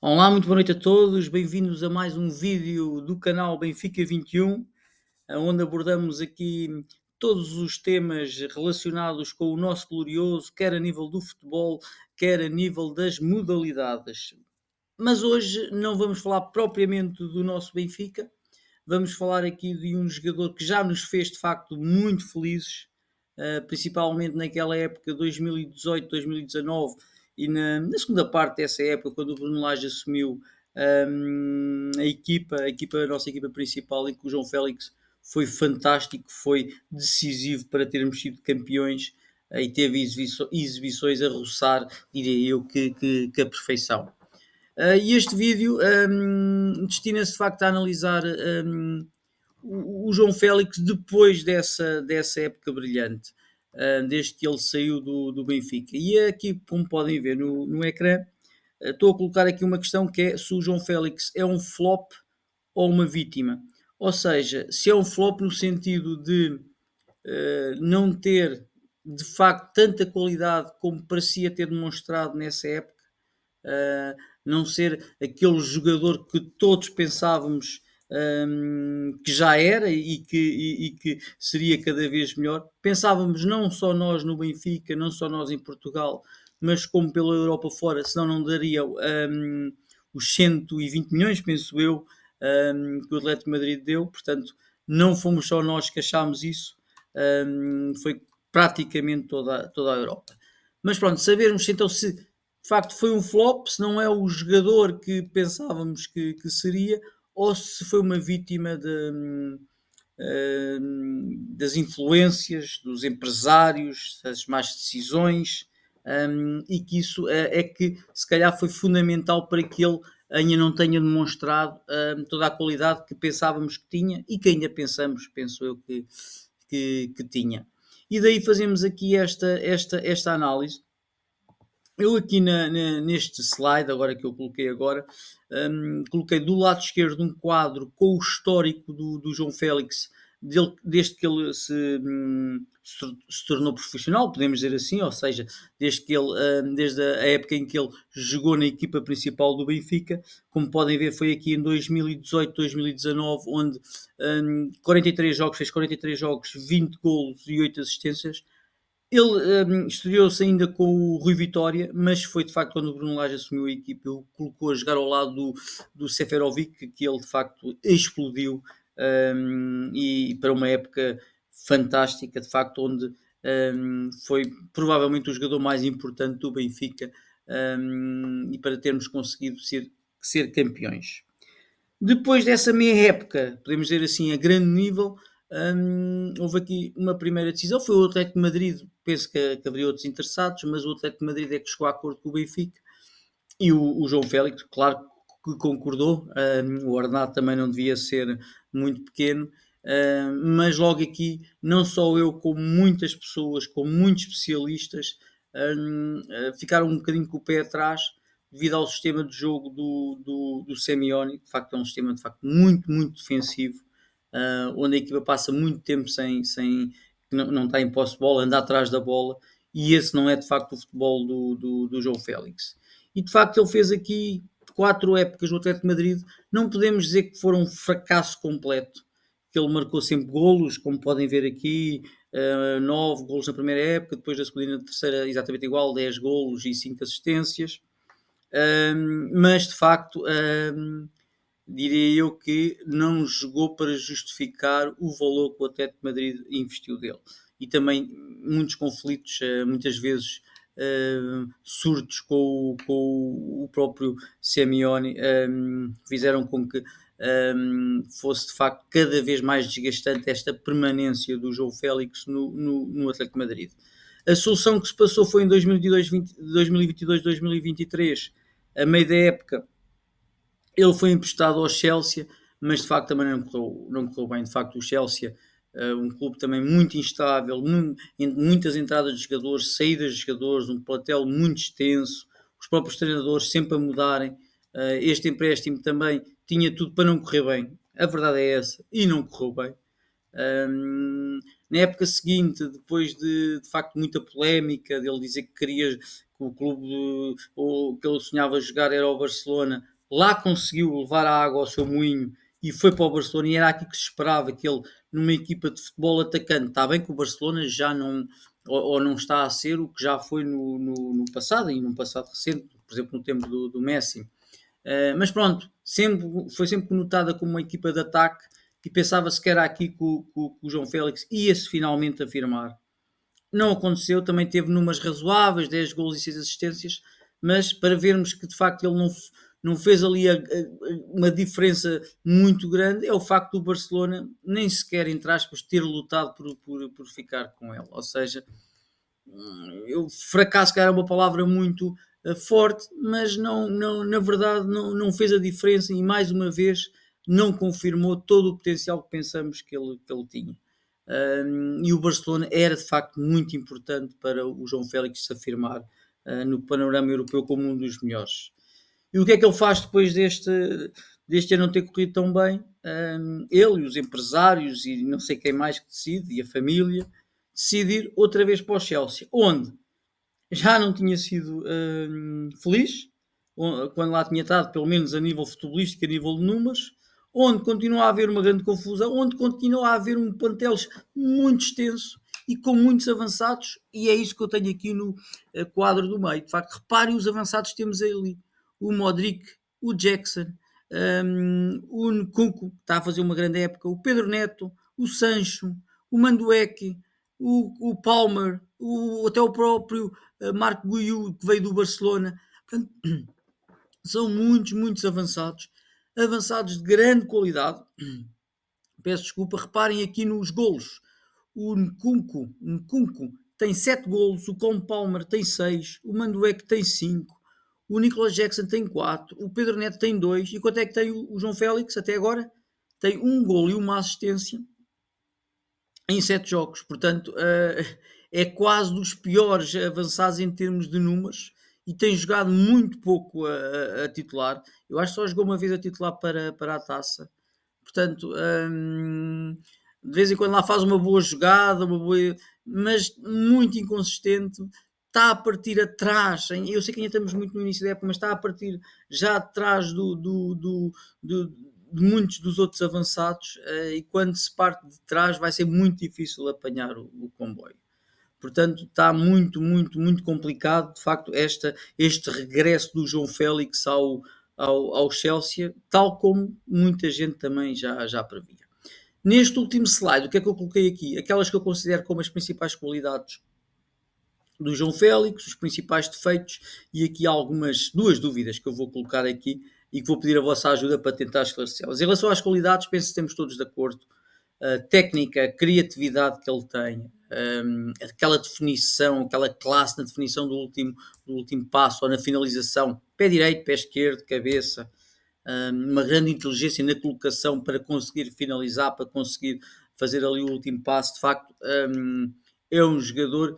Olá, muito boa noite a todos, bem-vindos a mais um vídeo do canal Benfica 21, onde abordamos aqui todos os temas relacionados com o nosso glorioso, quer a nível do futebol, quer a nível das modalidades. Mas hoje não vamos falar propriamente do nosso Benfica, vamos falar aqui de um jogador que já nos fez de facto muito felizes, principalmente naquela época 2018-2019 e na segunda parte dessa época, quando o Bruno Lage assumiu a nossa equipa principal, em que o João Félix foi fantástico, foi decisivo para termos sido campeões e teve exibições a roçar, diria eu, que a perfeição. E este vídeo destina-se de facto a analisar o João Félix depois dessa época brilhante, desde que ele saiu do Benfica. E é aqui, como podem ver no ecrã, estou a colocar aqui uma questão que é se o João Félix é um flop ou uma vítima. Ou seja, se é um flop no sentido de não ter de facto tanta qualidade como parecia ter demonstrado nessa época, não ser aquele jogador que todos pensávamos que já era e que seria cada vez melhor. Pensávamos não só nós no Benfica, não só nós em Portugal, mas como pela Europa fora, senão não daria os 120 milhões, penso eu, que o Atlético de Madrid deu. Portanto, não fomos só nós que achámos isso, foi praticamente toda a Europa. Mas pronto, sabermos então se de facto foi um flop, se não é o jogador que pensávamos que seria, ou se foi uma vítima das influências, dos empresários, das más decisões, e que isso é que se calhar foi fundamental para que ele ainda não tenha demonstrado toda a qualidade que pensávamos que tinha e que ainda pensamos, penso eu, que tinha. E daí fazemos aqui esta análise. Eu aqui neste slide, agora que eu coloquei agora, coloquei do lado esquerdo um quadro com o histórico do João Félix, desde que ele se tornou profissional, podemos dizer assim, ou seja, desde a época em que ele jogou na equipa principal do Benfica. Como podem ver, foi aqui em 2018, 2019, onde 43 jogos, fez 43 jogos, 20 golos e 8 assistências. Ele estreou-se ainda com o Rui Vitória, mas foi de facto quando o Bruno Lage assumiu a equipa, ele colocou a jogar ao lado do Seferovic, que ele de facto explodiu, e para uma época fantástica, de facto, onde foi provavelmente o jogador mais importante do Benfica, e para termos conseguido ser campeões. Depois dessa meia época, podemos dizer assim, a grande nível, houve aqui uma primeira decisão, foi o Atlético de Madrid, penso que haveria outros interessados, mas o Atlético de Madrid é que chegou a acordo com o Benfica e o João Félix, claro que concordou, o ordenado também não devia ser muito pequeno, mas logo aqui, não só eu, como muitas pessoas, como muitos especialistas, ficaram um bocadinho com o pé atrás, devido ao sistema de jogo do Simeone. De facto é um sistema de facto muito, muito defensivo, onde a equipa passa muito tempo sem não está em posse de bola, anda atrás da bola, e esse não é de facto o futebol do João Félix. E de facto ele fez aqui 4 épocas no Atlético de Madrid, não podemos dizer que foram um fracasso completo, que ele marcou sempre golos, como podem ver aqui, 9 golos na primeira época, depois da segunda e na terceira exatamente igual, 10 golos e 5 assistências. Mas de facto, diria eu que não jogou para justificar o valor que o Atlético de Madrid investiu dele. E também muitos conflitos, muitas vezes surtos com o próprio Simeone, fizeram com que fosse de facto cada vez mais desgastante esta permanência do João Félix no Atlético de Madrid. A solução que se passou foi em 2022-2023, a meio da época. Ele foi emprestado ao Chelsea, mas de facto também não correu bem. De facto, o Chelsea, um clube também muito instável, muitas entradas de jogadores, saídas de jogadores, um plantel muito extenso, os próprios treinadores sempre a mudarem. Este empréstimo também tinha tudo para não correr bem. A verdade é essa, e não correu bem. Na época seguinte, depois de facto muita polémica, dele dizer que o clube que ele sonhava jogar era o Barcelona, lá conseguiu levar a água ao seu moinho e foi para o Barcelona, e era aqui que se esperava que ele, numa equipa de futebol atacante, está bem que o Barcelona já não, ou não está a ser o que já foi no passado, e num passado recente, por exemplo, no tempo do Messi. Mas pronto, foi sempre notada como uma equipa de ataque, e pensava-se que era aqui que o João Félix ia-se finalmente afirmar. Não aconteceu, também teve números razoáveis, 10 gols e 6 assistências, mas para vermos que de facto ele não fez ali uma diferença muito grande, é o facto do Barcelona nem sequer, entre aspas, ter lutado por ficar com ele. Ou seja, eu fracasso que era uma palavra muito forte, mas na verdade não fez a diferença, e mais uma vez não confirmou todo o potencial que pensamos que ele tinha. E o Barcelona era de facto muito importante para o João Félix se afirmar no panorama europeu como um dos melhores. E o que é que ele faz depois deste ano não ter corrido tão bem? Ele e os empresários e não sei quem mais que decide, e a família, decidir outra vez para o Chelsea, onde já não tinha sido feliz, quando lá tinha estado, pelo menos a nível futebolístico, a nível de números, onde continua a haver uma grande confusão, onde continua a haver um plantel muito extenso e com muitos avançados, e é isso que eu tenho aqui no quadro do meio. De facto, reparem os avançados que temos ali: o Modric, o Jackson, o Nkunku, que está a fazer uma grande época, o Pedro Neto, o Sancho, o Mandueque, o Palmer, até o próprio Marco Guiú, que veio do Barcelona. Portanto, são muitos avançados, avançados de grande qualidade. Peço desculpa, reparem aqui nos golos. O Nkunku tem 7 golos, o Cole Palmer tem 6, o Mandueque tem 5, o Nicolas Jackson tem 4, o Pedro Neto tem 2, e quanto é que tem o João Félix até agora? Tem um golo e uma assistência em 7 jogos. Portanto, é quase dos piores avançados em termos de números, e tem jogado muito pouco a titular. Eu acho que só jogou uma vez a titular para a taça. Portanto, de vez em quando lá faz uma boa jogada, mas muito inconsistente. Está a partir atrás. Eu sei que ainda estamos muito no início da época, mas está a partir já atrás de muitos dos outros avançados, e quando se parte de trás vai ser muito difícil apanhar o comboio. Portanto, está muito complicado, de facto, este regresso do João Félix ao Chelsea, tal como muita gente também já previa. Neste último slide, o que é que eu coloquei aqui? Aquelas que eu considero como as principais qualidades do João Félix, os principais defeitos, e aqui duas dúvidas que eu vou colocar aqui e que vou pedir a vossa ajuda para tentar esclarecê-las. Em relação às qualidades, penso que estamos todos de acordo. A técnica, a criatividade que ele tem, aquela definição, aquela classe na definição do último passo ou na finalização, pé direito, pé esquerdo, cabeça, uma grande inteligência na colocação para conseguir finalizar, para conseguir fazer ali o último passo. De facto, é um jogador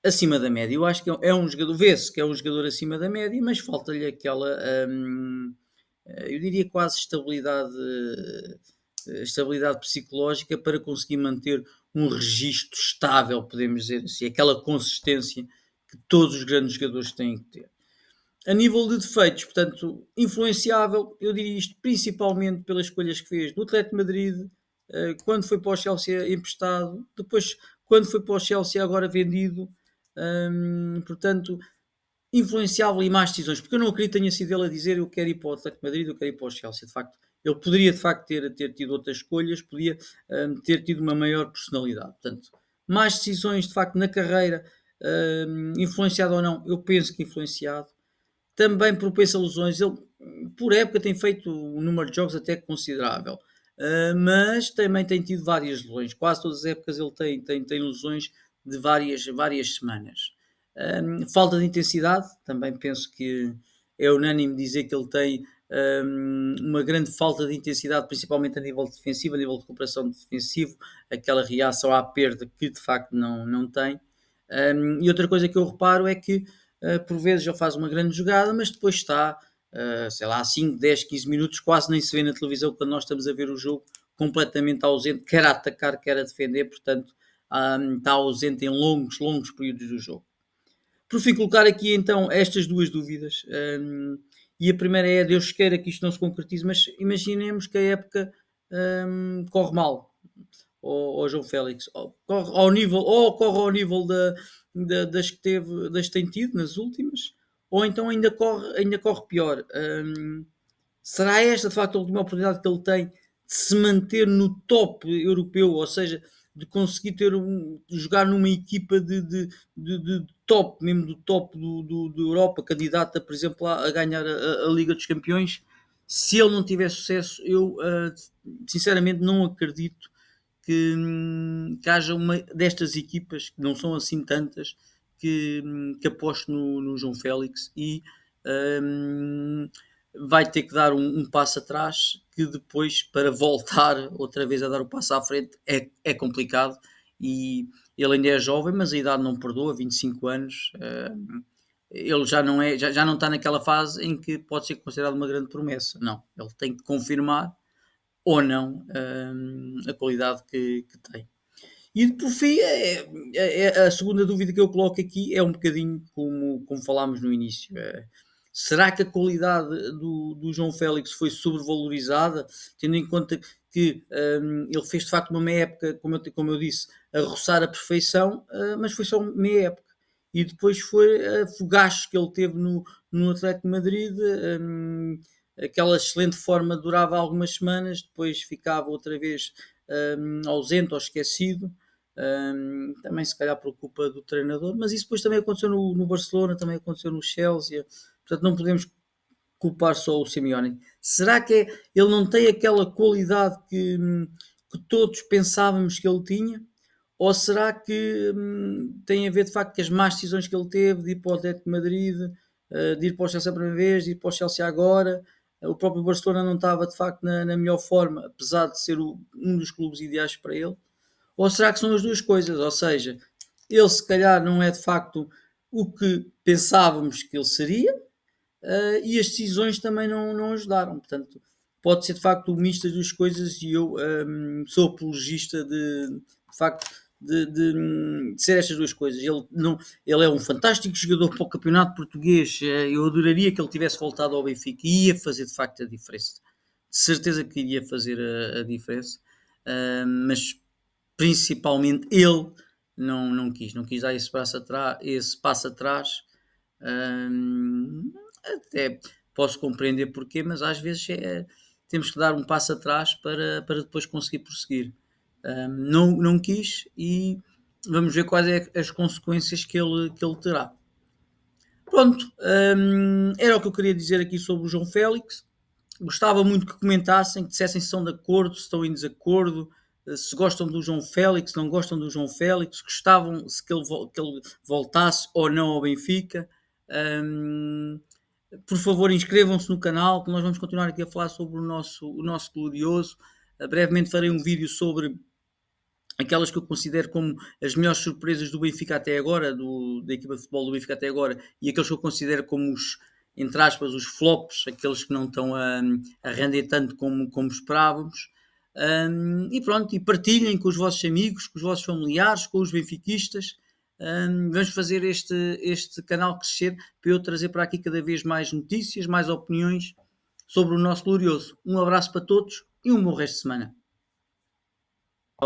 acima da média. Eu acho que é um jogador, vê-se que é um jogador acima da média, mas falta-lhe aquela, eu diria, quase estabilidade psicológica para conseguir manter um registro estável, podemos dizer assim, aquela consistência que todos os grandes jogadores têm que ter. A nível de defeitos, portanto, influenciável, eu diria isto principalmente pelas escolhas que fez no Atlético de Madrid, quando foi para o Chelsea emprestado, depois quando foi para o Chelsea agora vendido. Portanto, influenciável e más decisões, porque eu não acredito que tenha sido ele a dizer: eu quero ir para o Atlético de Madrid, eu quero ir para o Chelsea. De facto, ele poderia de facto ter tido outras escolhas, podia ter tido uma maior personalidade. Portanto, más decisões de facto na carreira, influenciado ou não, eu penso que influenciado. Também propenso a lesões. Ele, por época, tem feito um número de jogos até considerável, mas também tem tido várias lesões. Quase todas as épocas ele tem lesões de várias semanas. Falta de intensidade, também penso que é unânime dizer que ele tem uma grande falta de intensidade, principalmente a nível defensivo, a nível de recuperação defensivo, aquela reação à perda que de facto não tem. E outra coisa que eu reparo é que por vezes ele faz uma grande jogada, mas depois está, sei lá, 5, 10, 15 minutos, quase nem se vê na televisão quando nós estamos a ver o jogo, completamente ausente, quer a atacar, quer a defender. Portanto, está ausente em longos períodos do jogo. Por fim, colocar aqui então estas duas dúvidas. E a primeira é: Deus queira que isto não se concretize, mas imaginemos que a época corre mal ao João Félix, corre ao nível das que tem tido nas últimas, ou então ainda corre pior. Será esta de facto a última oportunidade que ele tem de se manter no top europeu, ou seja, de conseguir de jogar numa equipa de top, mesmo do top do Europa, candidata, por exemplo, a ganhar a Liga dos Campeões? Se ele não tiver sucesso, eu sinceramente não acredito que haja uma destas equipas, que não são assim tantas, que aposte no João Félix e vai ter que dar um passo atrás, que depois, para voltar outra vez a dar o passo à frente, é complicado. E ele ainda é jovem, mas a idade não perdoa, 25 anos. Ele já não está naquela fase em que pode ser considerado uma grande promessa. Não, ele tem que confirmar ou não a qualidade que tem. E por fim, a segunda dúvida que eu coloco aqui é um bocadinho como falámos no início. Será que a qualidade do João Félix foi sobrevalorizada, tendo em conta que ele fez de facto uma meia época, como eu disse, a roçar a perfeição, mas foi só uma meia época. E depois foi a fogachos que ele teve no Atlético de Madrid, aquela excelente forma durava algumas semanas, depois ficava outra vez ausente ou esquecido. Também se calhar por culpa do treinador, mas isso depois também aconteceu no Barcelona, também aconteceu no Chelsea, portanto não podemos culpar só o Simeone. Será que ele não tem aquela qualidade que todos pensávamos que ele tinha? Ou será que tem a ver de facto com as más decisões que ele teve de ir para o Atlético de Madrid, de ir para o Chelsea a primeira vez, de ir para o Chelsea agora? O próprio Barcelona não estava de facto na melhor forma, apesar de ser um dos clubes ideais para ele. Ou será que são as duas coisas? Ou seja, ele se calhar não é de facto o que pensávamos que ele seria, e as decisões também não ajudaram. Portanto, pode ser de facto o misto das duas coisas, e eu sou apologista de facto de ser estas duas coisas. Ele é um fantástico jogador para o campeonato português. Eu adoraria que ele tivesse voltado ao Benfica e ia fazer de facto a diferença. De certeza que iria fazer a diferença, mas principalmente ele não quis dar esse passo atrás. Até posso compreender porquê, mas às vezes temos que dar um passo atrás para depois conseguir prosseguir. Não quis, e vamos ver quais é as consequências que ele terá. Pronto, era o que eu queria dizer aqui sobre o João Félix. Gostava muito que comentassem, que dissessem se estão de acordo, se estão em desacordo, se gostam do João Félix, se não gostam do João Félix, gostavam que ele voltasse ou não ao Benfica. Por favor, inscrevam-se no canal, que nós vamos continuar aqui a falar sobre o nosso glorioso. Brevemente farei um vídeo sobre aquelas que eu considero como as melhores surpresas do Benfica até agora, da equipa de futebol do Benfica até agora, e aqueles que eu considero como entre aspas, os flops, aqueles que não estão a render tanto como esperávamos. E pronto, e partilhem com os vossos amigos, com os vossos familiares, com os benfiquistas. Vamos fazer este canal crescer, para eu trazer para aqui cada vez mais notícias, mais opiniões sobre o nosso glorioso. Um abraço para todos e um bom resto de semana.